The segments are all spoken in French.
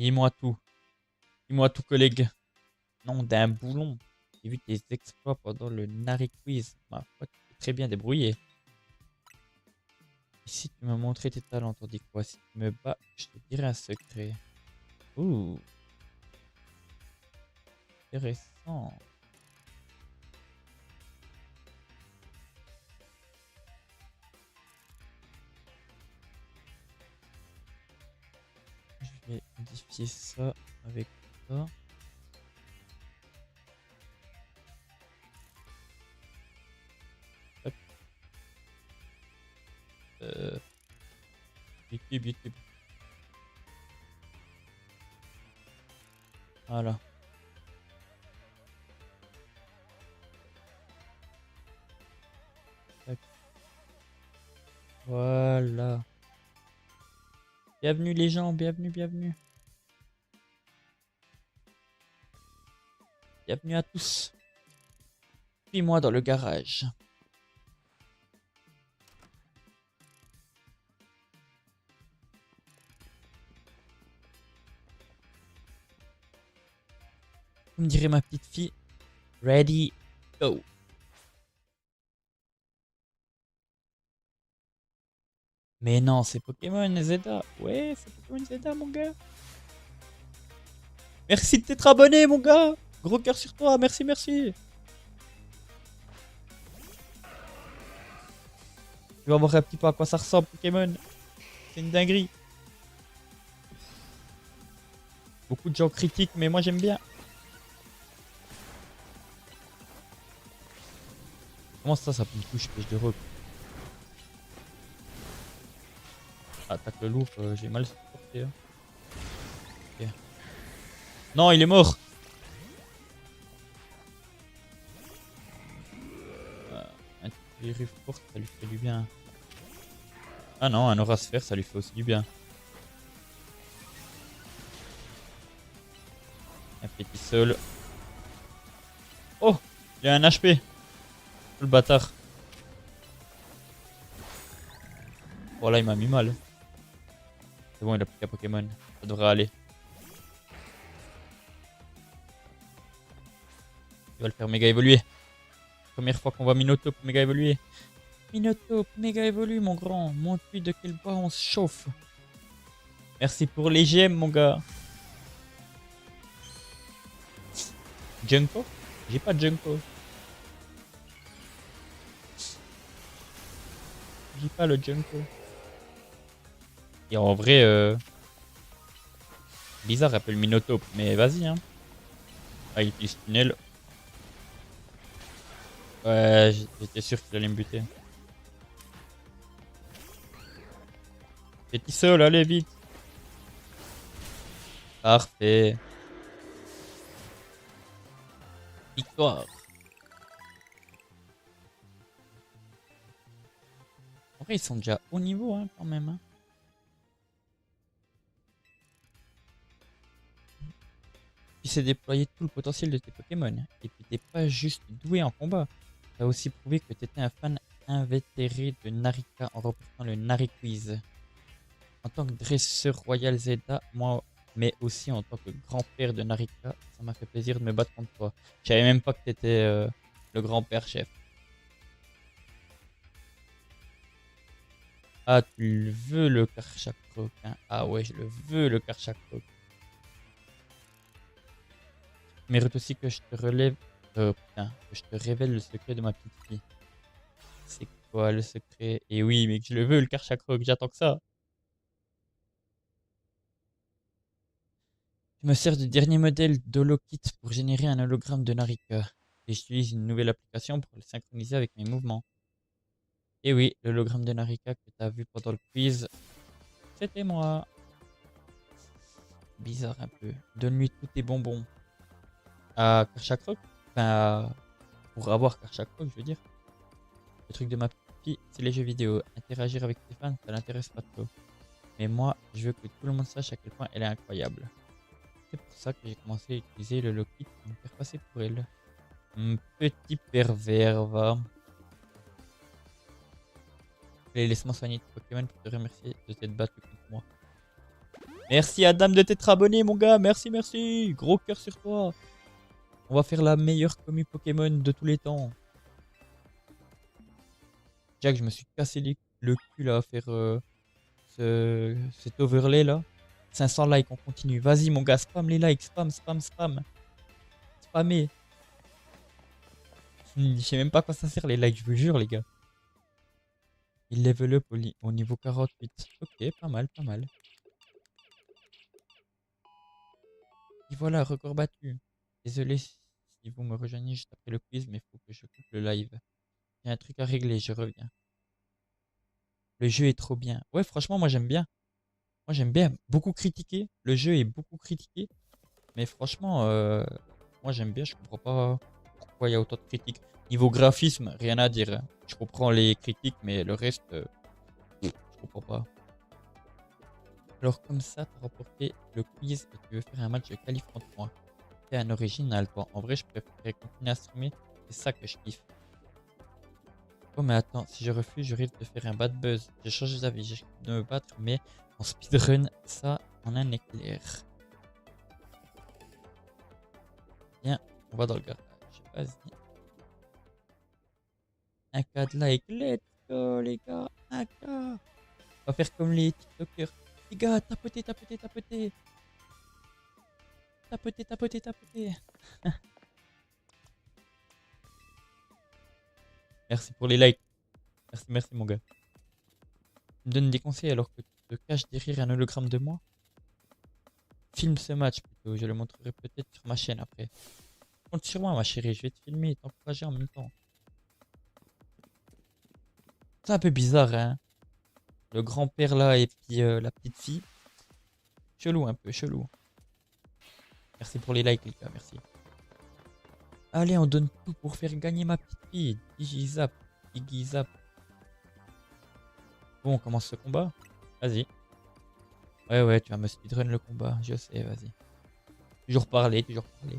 Dis-moi tout. Dis-moi tout, collègue. Nom d'un boulon. J'ai vu tes exploits pendant le Nari Quiz. Ma foi, tu t'es très bien débrouillé. Et si tu me montrais tes talents, t'en dis quoi? Si tu me bats, je te dirai un secret. Ouh, intéressant. Je vais modifier ça avec ça. Hop. YouTube, YouTube. Voilà. Tac. Voilà. Bienvenue les gens, bienvenue, bienvenue. Bienvenue à tous. Suis-moi dans le garage. Vous me direz ma petite fille. Ready, go. Mais non, c'est Pokémon Zeta. Ouais, c'est Pokémon Zeta, mon gars. Merci de t'être abonné, mon gars. Gros cœur sur toi, merci, merci. Tu vas voir un petit peu à quoi ça ressemble, Pokémon. C'est une dinguerie. Beaucoup de gens critiquent, mais moi j'aime bien. Comment ça me touche, pêche de rock? Attaque le lourd, j'ai mal supporté. Hein. Ok. Non, il est mort. Un virus forte, ça lui fait du bien. Ah non, un aura sphère, ça lui fait aussi du bien. Un petit sol. Oh, il a un HP. Le bâtard. Oh là, il m'a mis mal. C'est bon, il a plus qu'un Pokémon. Ça devrait aller. Il va le faire méga évoluer. Première fois qu'on voit Minotaur méga évoluer. Minotaur méga évolue, mon grand. Montre-lui de quel bois on se chauffe. Merci pour les gemmes, mon gars. Junko? J'ai pas de Junko. J'ai pas le Junko. Et en vrai, bizarre, appelle Minotaur. Mais vas-y, hein. Ah, il utilise tunnel. Ouais, j'étais sûr qu'il allait me buter. Petit sol, allez vite. Parfait. Victoire. En vrai, ils sont déjà haut niveau, hein, quand même. Hein. Tu sais déployer tout le potentiel de tes Pokémon. Et puis t'es pas juste doué en combat. T'as aussi prouvé que t'étais un fan invétéré de Narika en remportant le Nari Quiz. En tant que dresseur royal Zeta, moi, mais aussi en tant que grand-père de Narika, ça m'a fait plaisir de me battre contre toi. Je savais même pas que t'étais le grand-père chef. Ah, tu le veux le Karchakrok, hein. Ah ouais, je le veux le Karchakrok. Mérite aussi que je te relève. Putain, que je te révèle le secret de ma petite fille. C'est quoi le secret? Et oui, mais que je le veux le Karchakrok, j'attends que ça. Je me sers du dernier modèle d'HoloKit pour générer un hologramme de Narika. Et j'utilise une nouvelle application pour le synchroniser avec mes mouvements. Et oui, l'hologramme de Narika que tu as vu pendant le quiz, c'était moi. Bizarre un peu. Donne-lui tous tes bonbons. À Karchakrok. Enfin, pour avoir Karchakrok, je veux dire. Le truc de ma petite fille, c'est les jeux vidéo. Interagir avec tes fans, ça l'intéresse pas trop. Mais moi, je veux que tout le monde sache à quel point elle est incroyable. C'est pour ça que j'ai commencé à utiliser le Lockit pour me faire passer pour elle. Petit pervers, va. Allez, laisse-moi soigner tes Pokémon pour te remercier de t'être battu contre moi. Merci Adam de t'être abonné, mon gars. Merci, merci. Gros cœur sur toi. On va faire la meilleure commu Pokémon de tous les temps. Jack, je me suis cassé le cul là à faire cet overlay là. 500 likes, on continue. Vas-y, mon gars, spam les likes. Spam, spam, spam. Spammez. Je sais même pas à quoi ça sert les likes, je vous jure, les gars. Il level up au niveau 48. Ok, pas mal, pas mal. Et voilà, record battu. Désolé si vous me rejoignez juste après le quiz, mais il faut que je coupe le live. J'ai un truc à régler, je reviens. Le jeu est trop bien. Ouais, franchement, moi j'aime bien. Moi j'aime bien. Beaucoup critiqué. Le jeu est beaucoup critiqué. Mais franchement, moi j'aime bien. Je comprends pas pourquoi il y a autant de critiques. Niveau graphisme, rien à dire, hein. Je comprends les critiques, mais le reste, je comprends pas. Alors comme ça, tu as remporté le quiz et tu veux faire un match de qualif contre moi. C'est un original, toi. En vrai, je préférerais continuer à streamer. C'est ça que je kiffe. Oh mais attends, si je refuse, je risque de faire un bad buzz. J'ai changé d'avis, j'ai de me battre, mais en speedrun, ça en un éclair. Viens, on va dans le garage. Vas-y. Un cas de like, let's go les gars. Un cas. On va faire comme les TikTokers. Les gars, tapotez, tapotez, tapotez. Tapotez, tapotez, tapotez. Merci pour les likes. Merci, merci mon gars. Tu me donnes des conseils alors que tu te caches derrière un hologramme de moi. Filme ce match plutôt, je le montrerai peut-être sur ma chaîne après. Compte sur moi ma chérie, je vais te filmer et t'encourager en même temps. C'est un peu bizarre hein. Le grand-père là et puis la petite fille. Chelou un peu, chelou. Merci pour les likes les gars, merci. Allez, on donne tout pour faire gagner ma petite fille. Digizap, Digizap. Bon, on commence ce combat. Vas-y. Ouais, ouais, tu vas me speedrun le combat, je sais, vas-y. Toujours parler, toujours parler.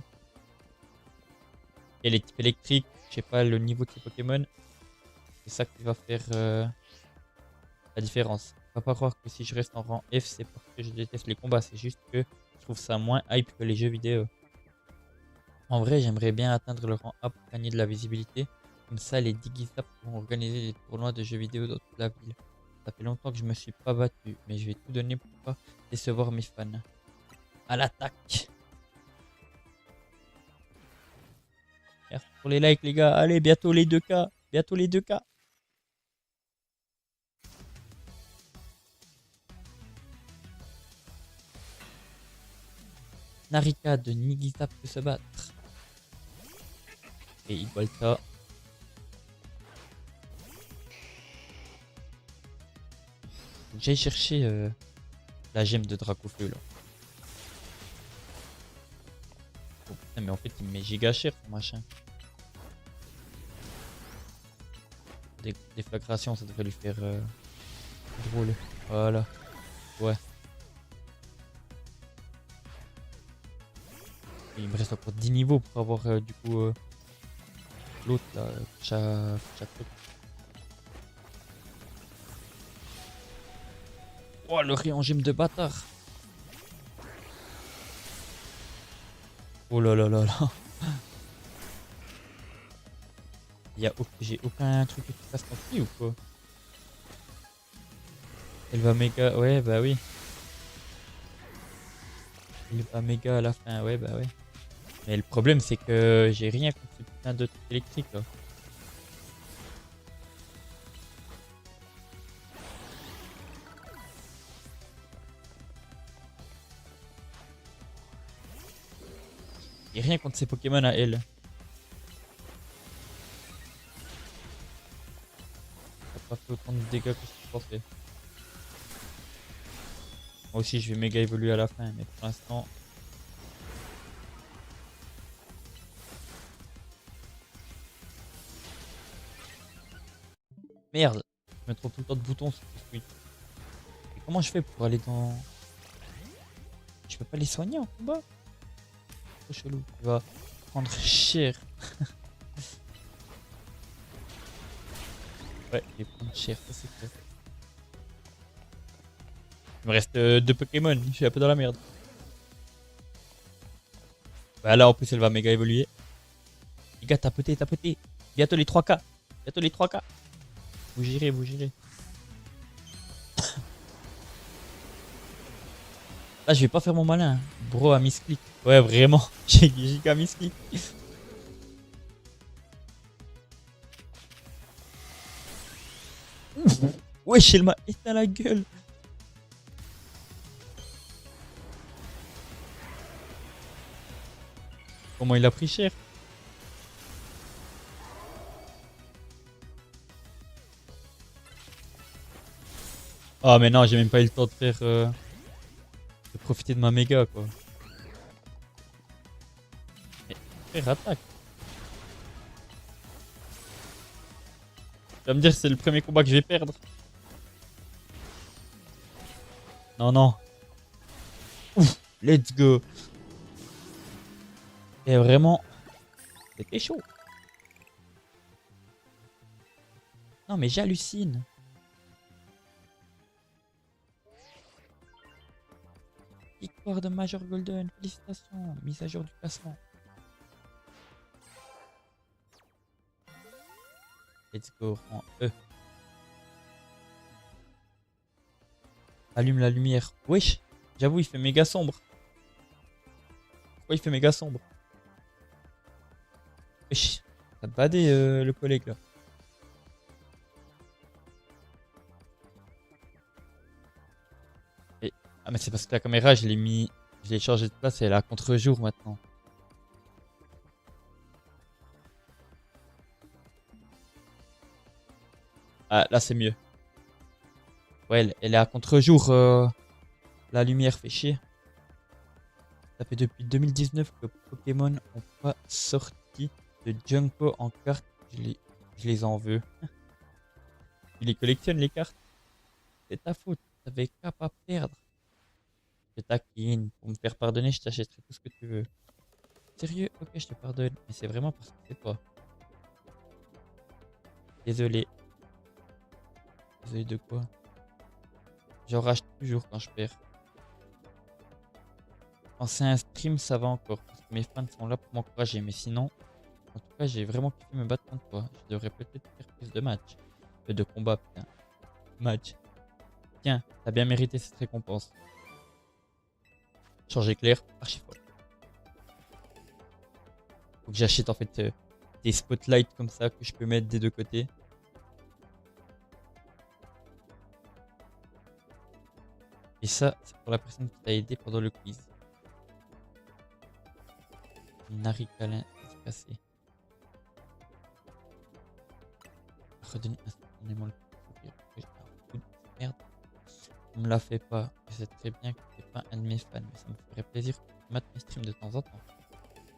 Et les types électriques, je sais pas le niveau de ces Pokémon. C'est ça qui va faire la différence. Faut pas croire que si je reste en rang F, c'est parce que je déteste les combats. C'est juste que je trouve ça moins hype que les jeux vidéo. En vrai, j'aimerais bien atteindre le rang A pour gagner de la visibilité. Comme ça, les Digizap vont organiser des tournois de jeux vidéo dans toute la ville. Ça fait longtemps que je me suis pas battu, mais je vais tout donner pour pas décevoir mes fans. À l'attaque! Merci pour les likes, les gars. Allez, bientôt les 2K. Bientôt les 2K. Narika de Nigizap peut se battre. Et Igualta. J'ai cherché la gemme de Dracofeu là. Oh, putain, mais en fait il me met giga cher ce machin. Déflagration, ça devrait lui faire drôle. Voilà. Ouais. Et il me reste encore 10 niveaux pour avoir du coup l'autre là. Chaque truc. Oh le rayon gemme de bâtard. Oh là là là là. J'ai aucun truc qui passe contre lui ou quoi? Elle va méga. Ouais, bah oui. Elle va méga à la fin. Ouais, bah ouais. Mais le problème, c'est que j'ai rien contre ce putain de truc électrique là. J'ai rien contre ces Pokémon à elle. Ça n'a pas fait autant de dégâts que ce que je pensais. Moi aussi, je vais méga évoluer à la fin, mais pour l'instant. Merde, je me trompe tout le temps de boutons sur ce truc. Et comment je fais pour aller dans. Je peux pas les soigner en combat? Trop chelou. Tu vas prendre cher. Ouais, je vais prendre cher, ça c'est clair. Il me reste 2 Pokémon. Je suis un peu dans la merde. Bah là, en plus, elle va méga évoluer. Les gars, tapotez, tapotez. Bientôt les 3K. Bientôt les 3K. Vous girez, vous girez. Là, je vais pas faire mon malin. Bro, à misclick. Ouais, vraiment. J'ai giga misclick. Wesh, elle m'a éteint la gueule. Comment il a pris cher. Oh, mais non, j'ai même pas eu le temps de faire. De profiter de ma méga, quoi. Mais frère, attaque. Tu vas me dire, c'est le premier combat que je vais perdre. Non, non. Ouf, let's go. Et vraiment, c'était chaud. Non, mais j'hallucine. Victoire de Major Golden, félicitations. Mise à jour du classement. Let's go, rang E. Allume la lumière. Wesh, j'avoue, il fait méga sombre. Pourquoi il fait méga sombre? Wesh, ça te badé le collègue là. Et... Ah, mais c'est parce que la caméra, je l'ai mis. Je l'ai changé de place et elle est à contre-jour maintenant. Ah, là c'est mieux. Ouais, elle est à contre-jour. La lumière fait chier. Ça fait depuis 2019 que Pokémon n'ont pas sorti de Junko en carte. Je les en veux. Tu les collectionnes les cartes. C'est ta faute. T'avais qu'à pas perdre. Je taquine. Pour me faire pardonner, je t'achèterai tout ce que tu veux. Sérieux? Ok, je te pardonne. Mais c'est vraiment parce que c'est toi. Désolé. Désolé de quoi? J'en rage toujours quand je perds. Quand c'est un stream, ça va encore. Parce que mes fans sont là pour m'encourager. Mais sinon, en tout cas, j'ai vraiment kiffé me battre contre toi. Je devrais peut-être faire plus de matchs. De combats, putain. Match. Tiens, t'as bien mérité cette récompense. Changer clair, archi fort. Faut que j'achète en fait des spotlights comme ça que je peux mettre des deux côtés. Et ça, c'est pour la personne qui t'a aidé pendant le quiz. Nari câlin espacé. Redonne instantanément le sourire. Merde. On me la fait pas. Je sais très bien que t'es pas un de mes fans, mais ça me ferait plaisir que tu mates mes streams de temps en temps.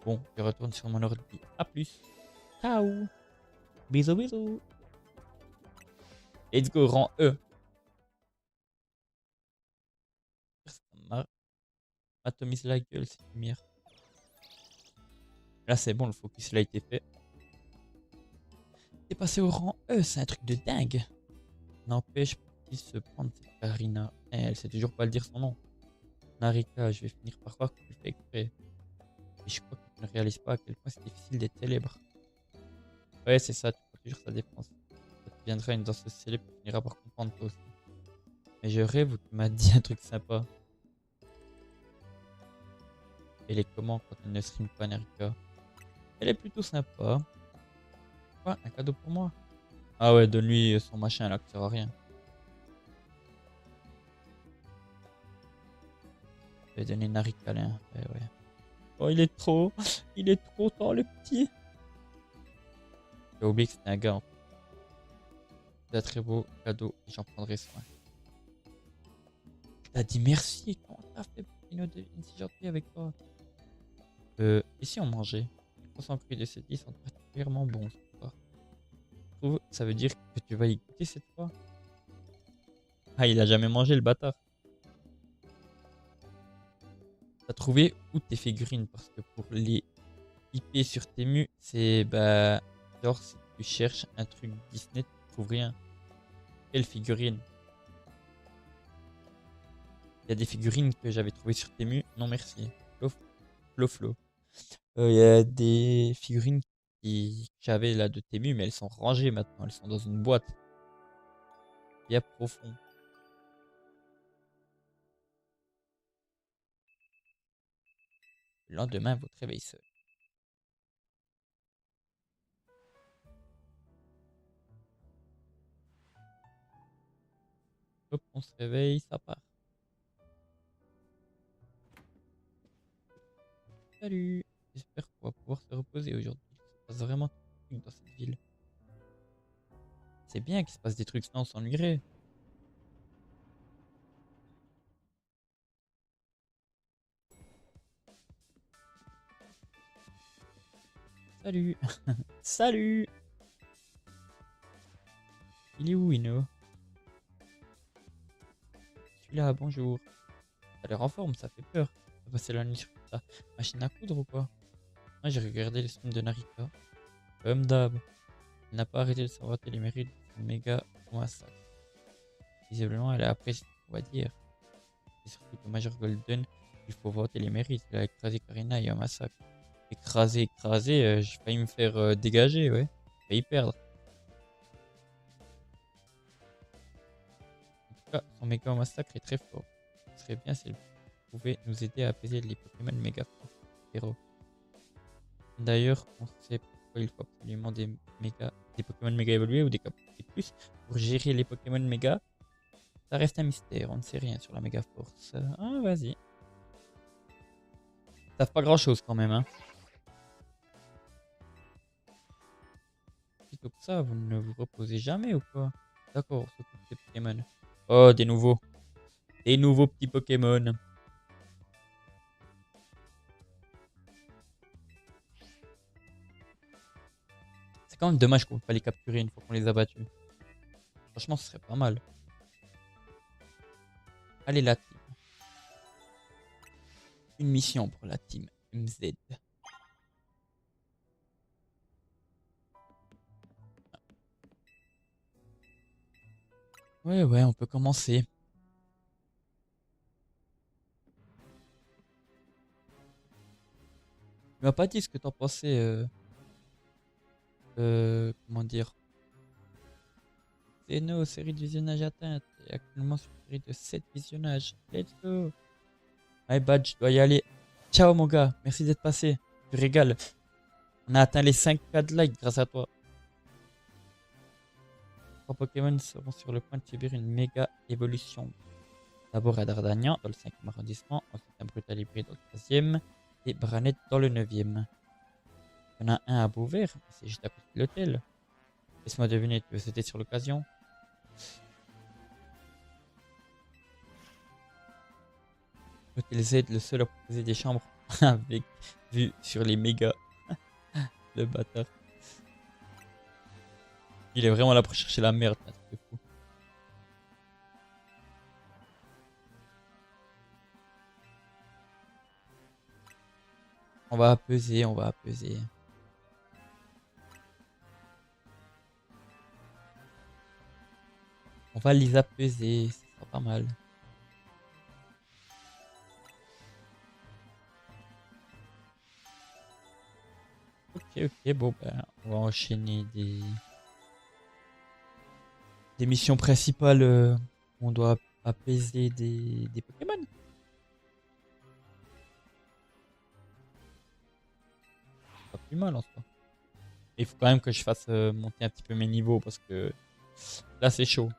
Bon, je retourne sur mon ordi. A plus. Ciao. Bisous, bisous. Let's go, rang E. Ça m'atomise la gueule, cette lumière. Là, c'est bon, le focus il a été fait. T'es passé au rang E, c'est un truc de dingue. N'empêche, qu'il se prendre cette Karina. Elle sait toujours pas le dire son nom. Narika, je vais finir par croire que tu le fais exprès. Et je crois que tu ne réalises pas à quel point c'est difficile d'être célèbre. Ouais, c'est ça, tu prends toujours sa défense. Ça deviendra une danseuse célèbre, tu finiras par comprendre toi aussi. Mais je rêve où tu m'as dit un truc sympa. Elle est comment quand elle ne stream pas, Narika? Elle est plutôt sympa. Quoi, un cadeau pour moi? Ah ouais, donne-lui son machin là qui sert à rien. Je vais donner Nari câlin. Ouais, ouais. Oh, il est trop. Il est trop tard, le petit. J'ai oublié que c'était un gars. C'est un très beau cadeau et j'en prendrai soin. T'as dit merci. Comment t'as fait pour qu'il nous devienne si gentil avec toi? Et si on mangeait? Les croissants crus de cette sont particulièrement bons ce soir. Je trouve ça veut dire que tu vas y goûter cette fois? Ah, il a jamais mangé le bâtard. T'as trouvé où tes figurines? Parce que pour les IP sur Temu, c'est bah genre si tu cherches un truc Disney, tu trouves rien. Quelle figurine? Il y a des figurines que j'avais trouvées sur Temu. Non, merci. Flo, flo, flo. Il y a des figurines que j'avais là de Temu, mais elles sont rangées maintenant. Elles sont dans une boîte bien profonde. Le lendemain, votre réveil seul. Hop, on se réveille, ça part. Salut! J'espère qu'on va pouvoir se reposer aujourd'hui. Il se passe vraiment des trucs dans cette ville. C'est bien qu'il se passe des trucs, sinon on s'ennuierait. Salut! Salut! Il est où, Ino? Je suis là, bonjour. T'as l'air en forme, ça fait peur. T'as passé la nuit sur ta machine à coudre ou quoi? Moi, j'ai regardé les streams de Narika. Comme d'hab. Elle n'a pas arrêté de saboter les mérites de son méga massacre. Visiblement, elle a apprécié, on va dire. Et surtout que Major Golden, il faut voter les mérites. Il a écrasé Karina et un massacre. Écrasé, j'ai failli me faire dégager, ouais. J'ai failli perdre. En tout cas, son méga massacre est très fort. Ce serait bien si elle pouvait nous aider à apaiser les Pokémon méga forts. Héros. D'ailleurs, on sait pourquoi il faut absolument des Pokémon méga évolués ou des capacités plus pour gérer les Pokémon méga. Ça reste un mystère, on ne sait rien sur la méga force. Ah, vas-y. Ils savent pas grand chose quand même, hein. Plutôt que ça, vous ne vous reposez jamais ou quoi? D'accord, on s'occupe des Pokémon. Oh, des nouveaux. Des nouveaux petits Pokémon. C'est quand même dommage qu'on ne peut pas les capturer une fois qu'on les a battus. Franchement, ce serait pas mal. Allez, la team. Une mission pour la team MZ. Ouais, on peut commencer. Tu m'as pas dit ce que t'en pensais. Comment dire? Zeno, série de visionnage atteinte. Et actuellement sur une série de 7 visionnages. Let's go. Allez, badge, je dois y aller. Ciao, mon gars. Merci d'être passé. Tu régales. On a atteint les 5K de likes grâce à toi. 3 Pokémon seront sur le point de subir une méga évolution. D'abord à Dardagnan dans le 5e arrondissement, ensuite un brutal hybride dans le 3e et Branette dans le 9e. Il y en a un à Beauvert, c'est juste à côté de l'hôtel. Laisse-moi deviner, tu veux sauter sur l'occasion? L'hôtel Z, le seul à proposer des chambres avec vue sur les mégas. Le bâtard. Il est vraiment là pour chercher la merde, un truc de fou. On va peser, on va peser. On va les apaiser, ça sera pas mal. Ok, bon ben, on va enchaîner des missions principales. On doit apaiser des Pokémon. Pas plus mal en soi. Il faut quand même que je fasse monter un petit peu mes niveaux parce que là c'est chaud.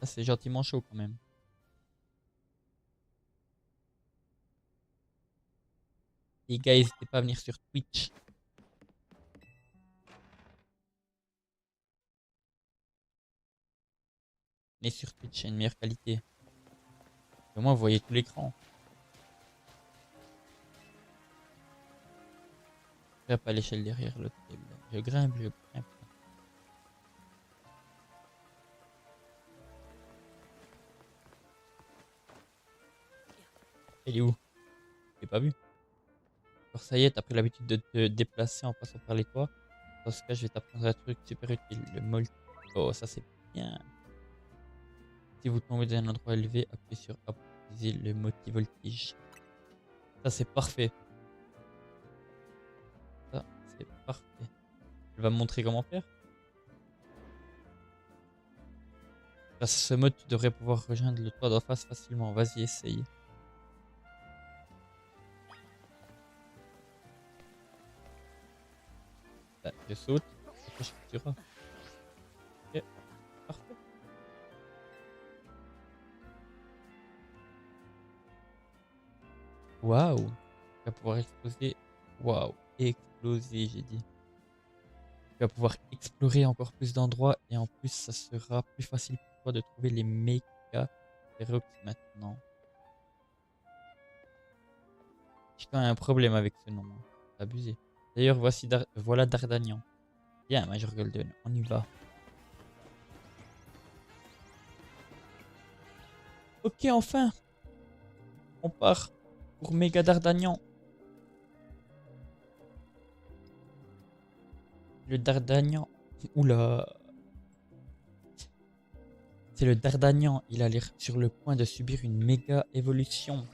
Là c'est gentiment chaud quand même. Les gars, n'hésitez pas à venir sur Twitch. Venez sur Twitch, c'est une meilleure qualité. Au moins vous voyez tout l'écran. Je grimpe à l'échelle derrière le table. Je grimpe, je grimpe. Elle est où? Je l'ai pas vu. Alors ça y est, t'as pris l'habitude de te déplacer en passant par les toits. Dans ce cas, je vais t'apprendre un truc super utile. Le molto. Oh, ça c'est bien. Si vous tombez dans un endroit élevé, appuyez sur A pour utiliser le multi-voltige. Ça, c'est parfait. Ça, c'est parfait. Elle va me montrer comment faire. Grâce à ce mode, tu devrais pouvoir rejoindre le toit d'en face facilement. Vas-y, essaye. Là, je saute. Après, je fais du rat. Ok, parfait. Waouh. Tu vas pouvoir exploser. Waouh. Exploser, j'ai dit. Tu vas pouvoir explorer encore plus d'endroits et en plus, ça sera plus facile pour toi de trouver les méga Ferox maintenant. J'ai quand même un problème avec ce nom, hein. C'est abusé. D'ailleurs, voilà Dardagnan. Bien, Major Golden, on y va. Ok, enfin, on part pour Méga Dardagnan. Le Dardagnan. Oula. C'est le Dardagnan. Il a l'air sur le point de subir une méga évolution.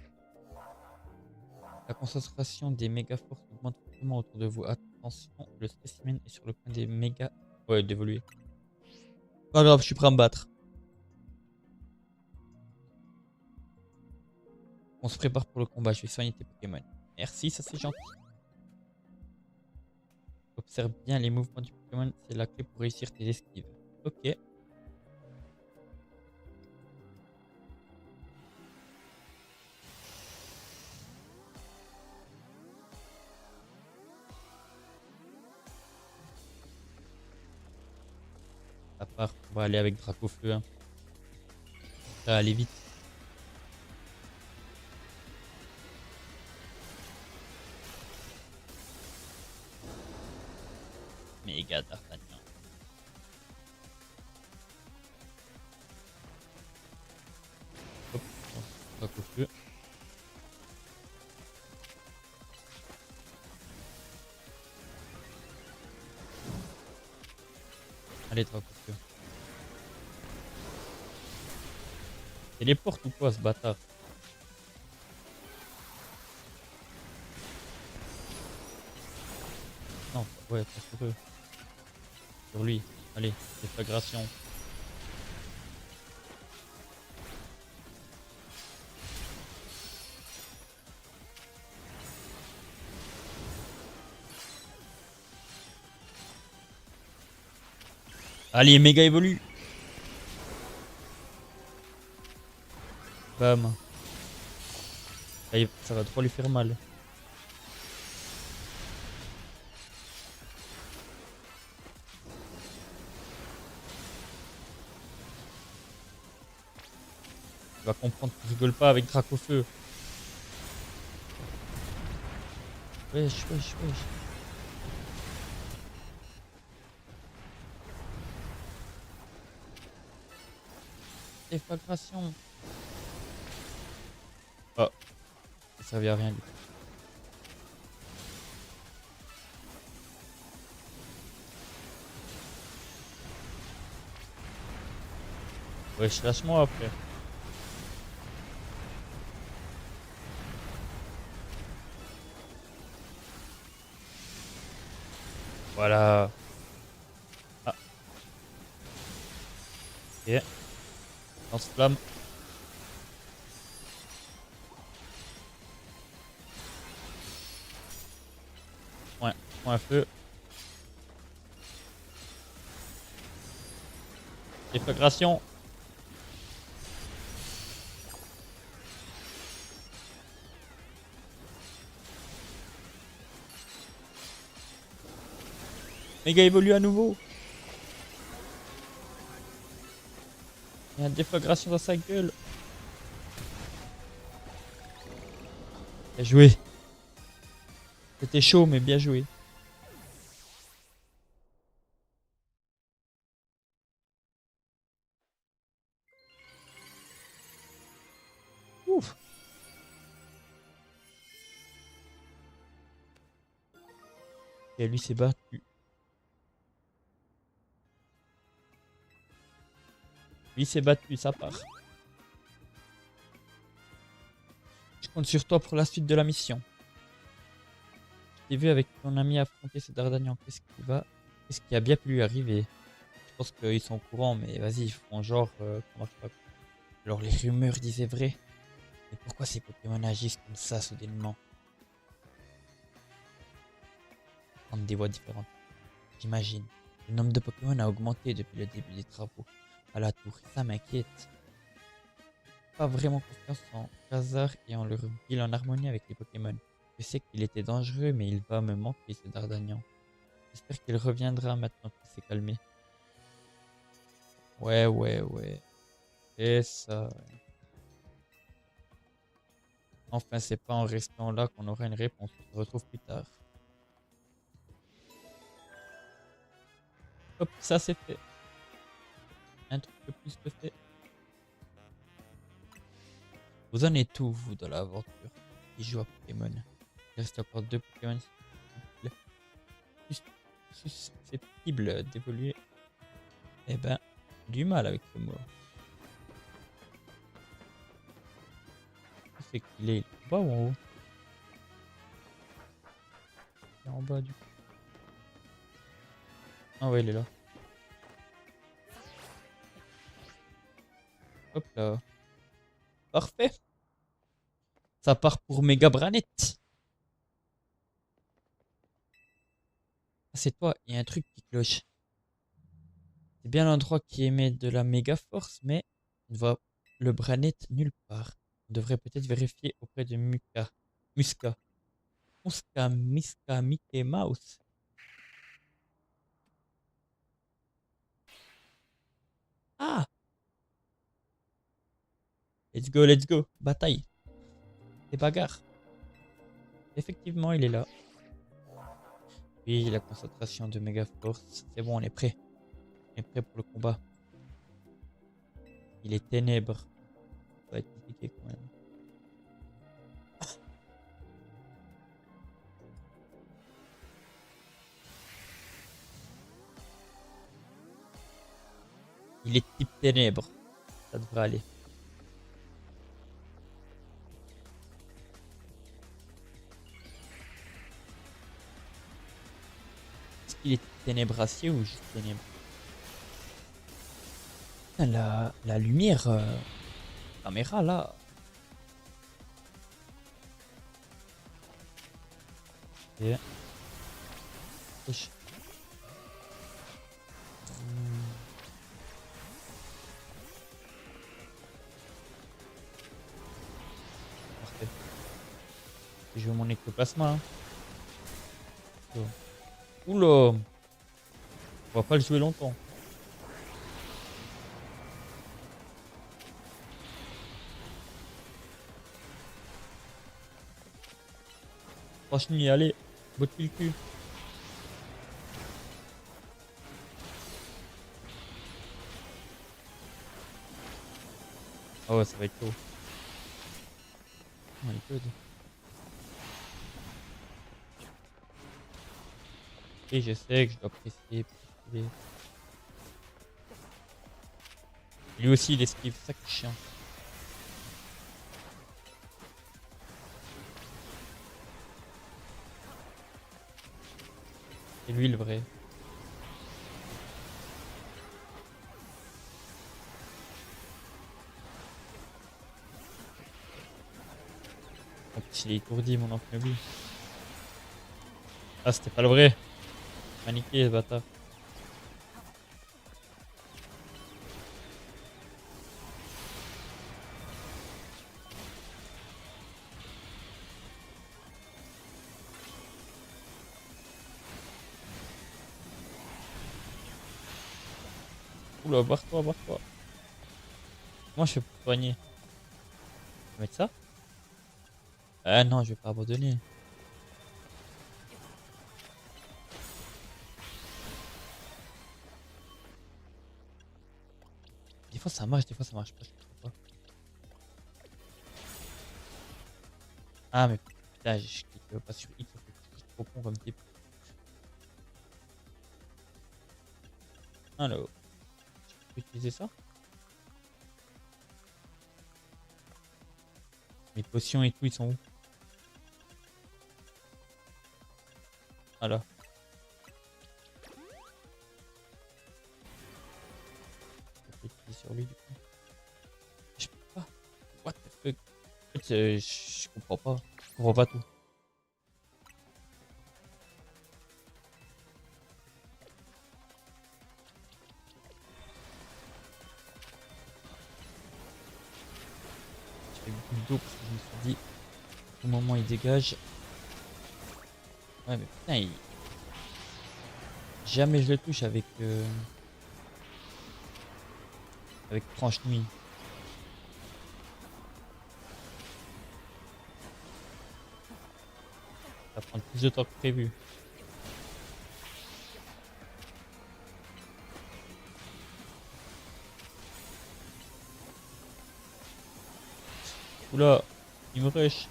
La concentration des méga forces augmente fortement autour de vous. Attention, le spécimen est sur le point des méga. Ouais, d'évoluer. Pas grave, je suis prêt à me battre. On se prépare pour le combat. Je vais soigner tes Pokémon. Merci, ça c'est gentil. Observe bien les mouvements du Pokémon. C'est la clé pour réussir tes esquives. Ok. À part, on va aller avec Dracofeu, hein. Ça va aller vite. Méga D'Artagnan. Hop, Dracofeu. Allez, Dracofeu. Téléporte ou quoi, ce bâtard? Non, ouais, pas sur eux. Sur lui. Allez, déflagration. Allez, méga évolue. Bam. Ça va trop lui faire mal. Tu vas comprendre que tu rigoles pas avec Dracofeu. Wesh, wesh, wesh. Déflagration. Oh, ça servait à rien du coup. Wesh, lâche-moi frère. Voilà. Ah, ok. Lance-flamme. Ouais, point à feu. Déflagration. Méga évolue à nouveau. Il y a une déflagration dans sa gueule. Bien joué. C'était chaud, mais bien joué. Ouf. Et lui s'est battu. Lui s'est battu, ça part. Je compte sur toi pour la suite de la mission. Je t'ai vu avec ton ami affronter ces Dardanians. Qu'est-ce qui a bien pu lui arriver? Je pense qu'ils sont au courant, mais vas-y, ils font genre... comment je sais pas. Alors les rumeurs disaient vrai. Mais pourquoi ces Pokémon agissent comme ça soudainement? Prendre des voies différentes. J'imagine. Le nombre de Pokémon a augmenté depuis le début des travaux à la tour. Ça m'inquiète. Pas vraiment confiance en Khazar et en leur build en harmonie avec les Pokémon. Je sais qu'il était dangereux, mais il va me manquer ce Dardagnan. J'espère qu'il reviendra maintenant qu'il s'est calmé. Ouais. Et ça. Enfin, c'est pas en restant là qu'on aura une réponse. On se retrouve plus tard. Hop, ça c'est fait. Un truc de plus de fait. Vous en êtes où, vous, dans l'aventure qui joue à Pokémon? Il reste encore 2 Pokémon susceptibles d'évoluer. Eh ben, du mal avec ce mot. C'est qu'il est en bas ou en haut? Il est en bas du coup. Ah ouais, il est là. Hop là. Parfait. Ça part pour Mega Branette. Ah, c'est toi, il y a un truc qui cloche. C'est bien l'endroit qui émet de la méga force, mais on ne voit le Branette nulle part. On devrait peut-être vérifier auprès de Muska. Miska, Mickey Mouse. Ah! Let's go. Bataille. Et bagarre. Effectivement, il est là. Oui, la concentration de méga force. C'est bon, on est prêt. On est prêt pour le combat. Il est ténèbres. Ça va être compliqué quand même. Il est type ténèbres. Ça devrait aller. Est-ce qu'il est ténébracier ou juste ténèbres? Putain, la lumière. Caméra là. Et... Wesh. Parfait. Je veux mon ectoplasma. Hein. Oula. On va pas le jouer longtemps. Franchement, allez. Botte-lui le cul. Ah ouais, ça va être chaud. Oh my god. Et je sais que je dois presser. Lui aussi, il esquive. C'est ça qui est chiant. C'est lui le vrai. En plus, il est étourdi, mon amphibi. Ah, c'était pas le vrai. Maniqué, ce bâtard. Oula, barre-toi. Moi, je fais pour soigner. Je vais mettre ça? Ah non, je vais pas abandonner. Des fois ça marche, des fois ça marche pas. Je sais pas. Ah, mais putain, je clique pas sur X, je suis trop con comme type. Alors, je peux utiliser ça? Mes potions et tout, ils sont où? Voilà. Je vais cliquer sur lui du coup. Je peux pas. What the fuck? En fait, je comprends pas. Je comprends pas tout. Je fais beaucoup d'eau parce que je me suis dit, au moment où il dégage. Ouais, mais putain, jamais je le touche avec tranche nuit. Ça va prendre plus de temps que prévu. Oula, il me rush.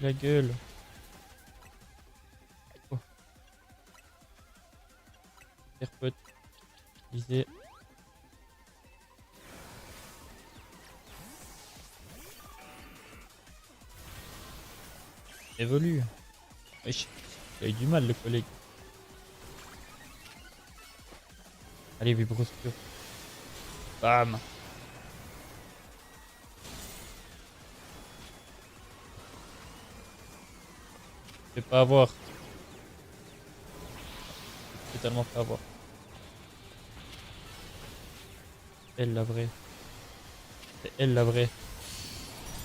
La gueule. Oh, AirPod. Visé. Évolue. Wesh, il a eu du mal le collègue. Allez, vibroscure. Bam. Je vais pas avoir. Totalement pas avoir. Elle la vraie. C'est elle la vraie.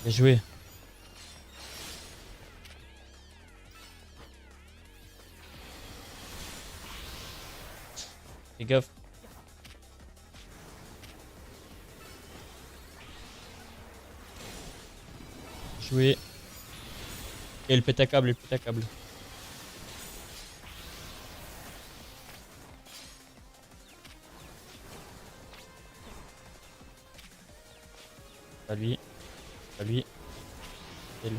Bien joué. Fais gaffe. Joué. Et le pète à câble, le pète à câble. Pas lui. Pas lui. Elle.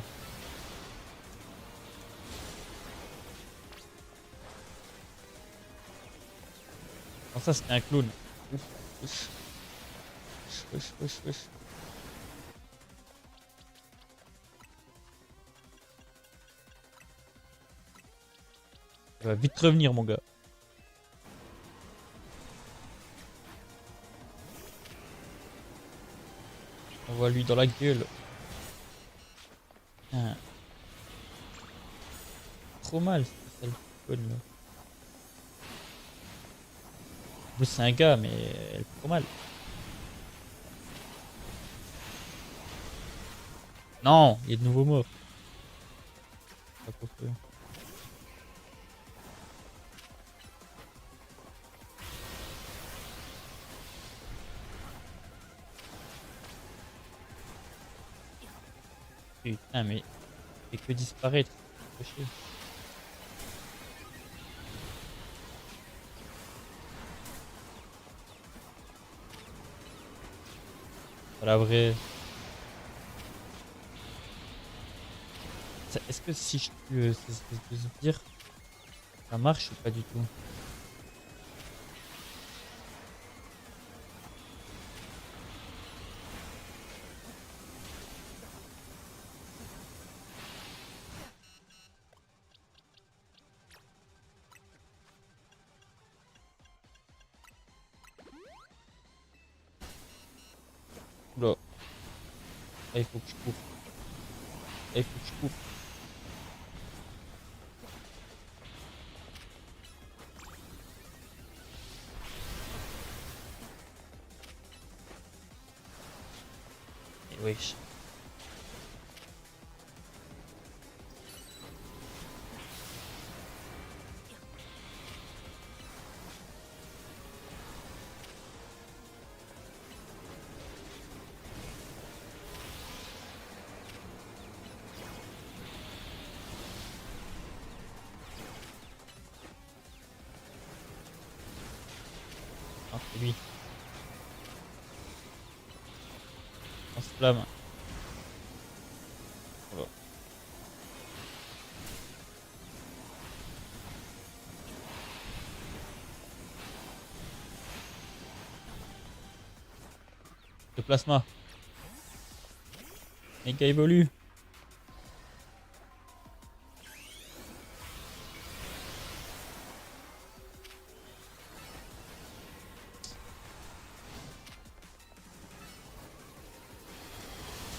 Non, ça c'était un clown. Ouf, ouf. Wesh, wesh, wesh. Il va vite revenir, mon gars. On voit lui dans la gueule. Putain. Trop mal, cette sale conne, là. En plus, c'est un gars, mais elle fait trop mal. Non, il est de nouveau mort. Pas trop peu. Putain, mais il fait que disparaître. Faut chier. Pas la vraie. Est-ce que si je tue ces espèces de sbires, ça marche ou pas du tout? Oula. Là, il faut que je cours. Là, il faut que je cours. Et wesh. Ah, c'est lui. On se flamme. Voilà. Le plasma. Méga évolue.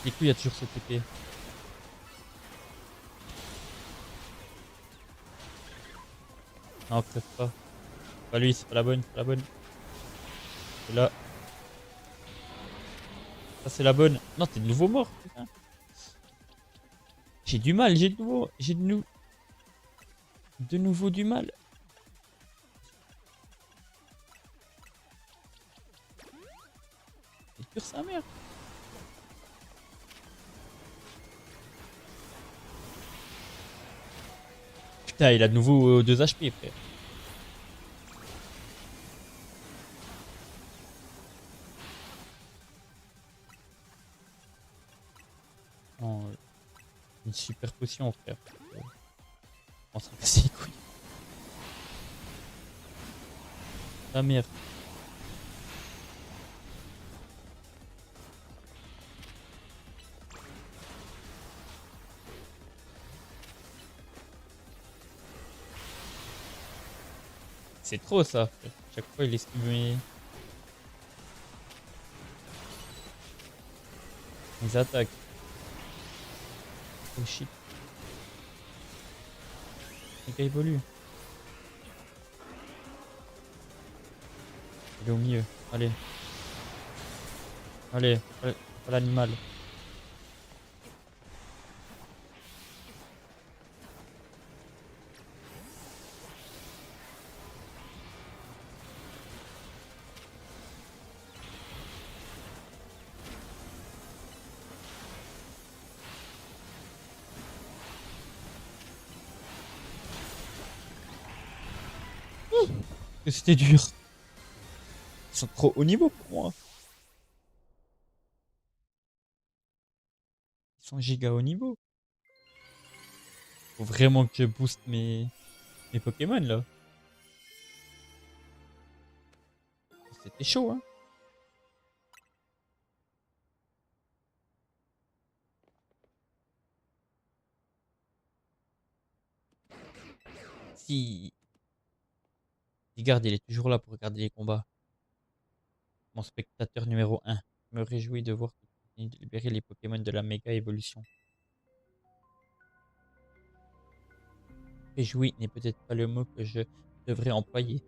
Du coup, il y a toujours cette épée. Non, peut-être pas. Pas lui, c'est pas la bonne, c'est pas la bonne. C'est là. Ça, c'est la bonne. Non, t'es de nouveau mort, putain. J'ai du mal, j'ai de nouveau. J'ai de nouveau du mal. C'est dur sa mère. Putain, il a de nouveau 2 HP, frère. Non, une super potion, frère. On s'en casse les couilles. Sa mère. C'est trop ça, frère. Chaque fois, il esquive mes attaques. Oh shit. Le gars évolue. Il est au milieu. Allez. Allez. Pas l'animal. Que c'était dur. Ils sont trop haut niveau pour moi. Ils sont giga haut niveau. Faut vraiment que je booste mes Pokémon là. C'était chaud, hein. Si. Regarde, il est toujours là pour regarder les combats. Mon spectateur numéro 1. Je me réjouis de voir qu'il continue de libérer les Pokémon de la méga évolution. Réjoui n'est peut-être pas le mot que je devrais employer.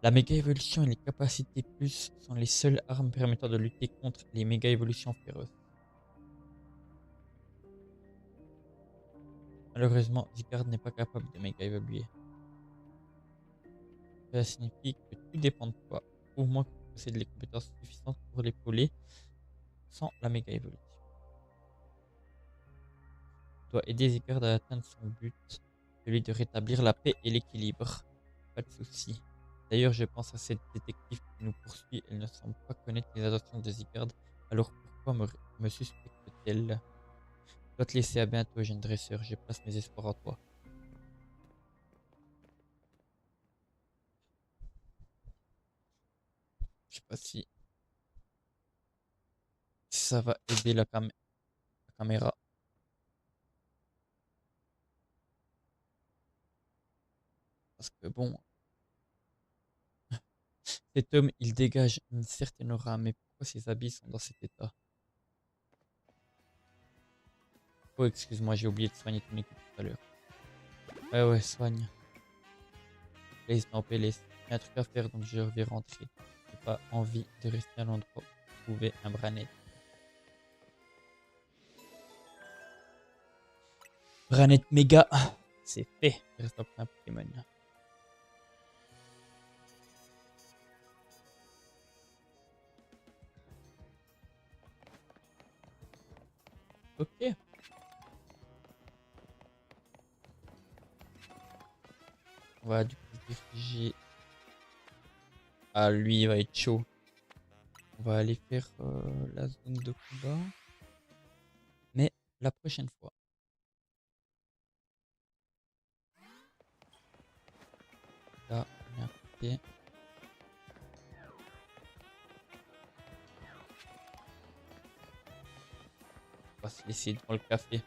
La méga évolution et les capacités plus sont les seules armes permettant de lutter contre les méga évolutions féroces. Malheureusement, Zygarde n'est pas capable de méga évoluer. Cela signifie que tout dépend de toi. Prouve-moi que tu possèdes les compétences suffisantes pour l'épauler sans la méga évolution. Tu dois aider Zygarde à atteindre son but, celui de rétablir la paix et l'équilibre. Pas de soucis. D'ailleurs, je pense à cette détective qui nous poursuit. Elle ne semble pas connaître les intentions de Zygarde. Alors pourquoi me suspecte-t-elle? Je dois te laisser, à bientôt, jeune dresseur. Je place mes espoirs en toi. Je sais pas si ça va aider la caméra. Parce que bon, cet homme, il dégage une certaine aura. Mais pourquoi ses habits sont dans cet état? Oh, excuse-moi, j'ai oublié de soigner ton équipe tout à l'heure. Ouais, soigne. Laisse, non, laisse. Il y a un truc à faire, donc je vais rentrer. J'ai pas envie de rester à l'endroit où trouver un Branette. Branette méga, c'est fait. Il reste encore un Pokémon. Ok. On va du coup se diriger. Ah, lui, il va être chaud. On va aller faire la zone de combat. Mais la prochaine fois. Là, on est à côté. On va se laisser devant le café.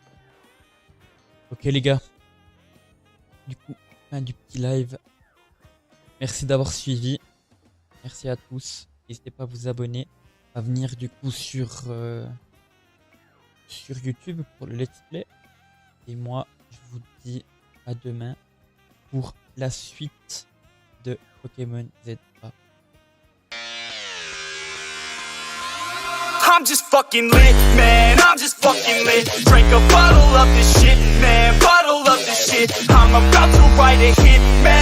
Ok les gars. Du coup, fin du petit live. Merci d'avoir suivi. Merci à tous. N'hésitez pas à vous abonner. À venir du coup sur YouTube pour le let's play. Et moi, je vous dis à demain pour la suite de Pokémon ZA. I'm just fucking lit, man, I'm just fucking lit. Drink a bottle of this shit, man, bottle of this shit. I'm about to write a hit, man.